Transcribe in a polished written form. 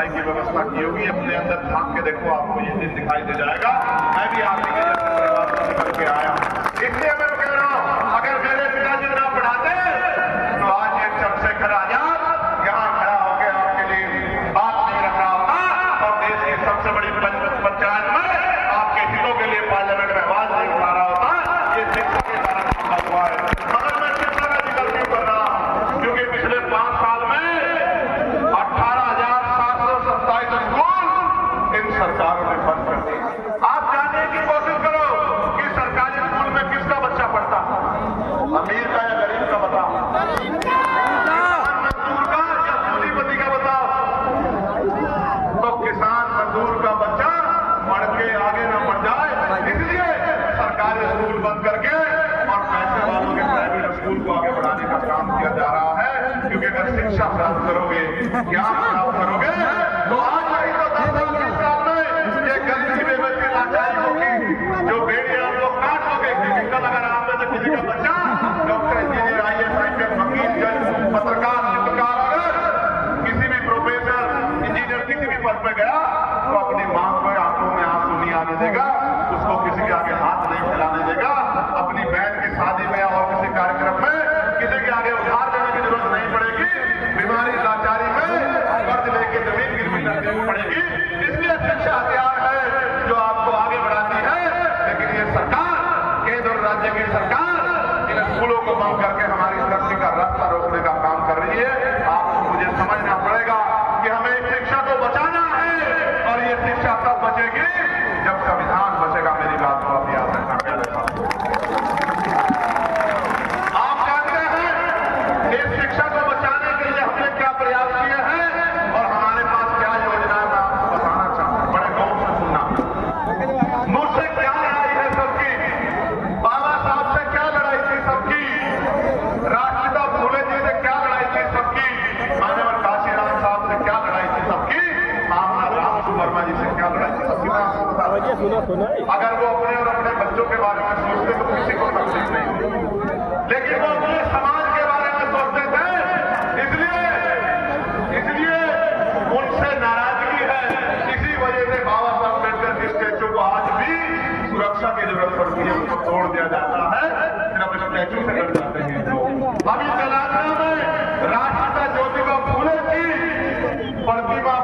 पढ़ाई की व्यवस्था की होगी। अपने अंदर झांक के देखो, आपको ये दिन दिखाई दे जाएगा। मैं भी आपके परिवार से निकल के आया, इसलिए मैं कह रहा हूं, अगर मेरे पिताजी ना पढ़ाते तो आज ये चंद्रशेखर आजाद यहाँ खड़ा होकर आपके लिए बात नहीं रख रहा होता और देश की सबसे बड़ी पंचायत में आपके हितों के लिए पार्लियामेंट में आवाज नहीं उठा रहा होता। ये शिक्षा के कारण संभव हुआ है। मगर मैं शिक्षा का जिक्र क्यों कर रहा हूं, क्योंकि पिछले 5 साल में 18,727 स्कूल इन सरकारों ने बंद कर दिए। आप जानने की कोशिश करो कि सरकारी स्कूल में किसका बच्चा पढ़ता, अमीर का या गरीब का बताओ, किसान मजदूर का या पूंजीपति का बताओ। तो किसान मजदूर का बच्चा पढ़ के आगे न बढ़ जाए, इसलिए सरकारी स्कूल बंद करके और पैसे वालों के प्राइवेट स्कूल को आगे बढ़ाने का काम किया जा रहा है। क्योंकि अगर शिक्षा प्राप्त करोगे, ज्ञान प्राप्त करोगे, तो आज नहीं तो 10 साल में ये गंदगी बेबसी लाचारी होगी, जो बेड़ियां हम लोग काट लोगे। क्योंकि कल अगर आप में से किसी का बच्चा डॉक्टर, इंजीनियर, IAS, IPS, वकील, जज, पत्रकार, चित्रकार, अगर किसी भी प्रोफेसर, इंजीनियर किसी भी पद पे गया तो अपनी मां को आंखों में आंसू नहीं आने देगा, उसको किसी के आगे हाथ नहीं फैलाने देगा, अपनी बहन की शादी में और किसी कार्यक्रम में किसी के आगे उधार देने की जरूरत नहीं पड़ेगी। बीमारी लाचारी में कर्ज लेके जमीन गिरवी रखनी पड़ेगी। इसलिए शिक्षा हथियार है जो आपको आगे बढ़ाती है। लेकिन ये सरकार, केंद्र और राज्य की सरकार इन स्कूलों को बंद करके हमारी तरक्की का रास्ता रोकने का काम कर रही है। आपको मुझे समझना पड़ेगा कि हमें इस शिक्षा को बचाना है और ये शिक्षा तब बचेगी जब संविधान बचेगा। मेरी बात को आप याद रखना। आप जानते हैं इस शिक्षा को बचाने के लिए हमने क्या प्रयास किए हैं और हमारे पास क्या योजनाएं, मैं आपको बताना चाहता हूं। बड़े गौर से सुनना। मुझसे क्या लड़ाई है सबकी, बाबा साहब से क्या लड़ाई थी सबकी, राष्ट्रपिता फूले जी से क्या लड़ाई थी सबकी, मानव काशीराम साहब से क्या लड़ाई थी सबकी, मामला राम वर्मा जी से क्या लड़ाई थी सबकी। मैं आपको बता दूं, अगर वो अपने और अपने बच्चों के बारे में सोचते तो किसी को तकलीफ नहीं होती, लेकिन वो अपने समाज के बारे में सोचते थे। इसलिए उनसे नाराजगी है। इसी वजह से बाबा साहब अम्बेडकर के स्टैचू को आज भी सुरक्षा की जरूरत पड़ती है, उसको तोड़ दिया जाता है, फिर अपने स्टैचू से लड़ जाते हैं। अभी तेलंगाना में राष्ट्रपिता ज्योतिबा फूले की प्रतिमा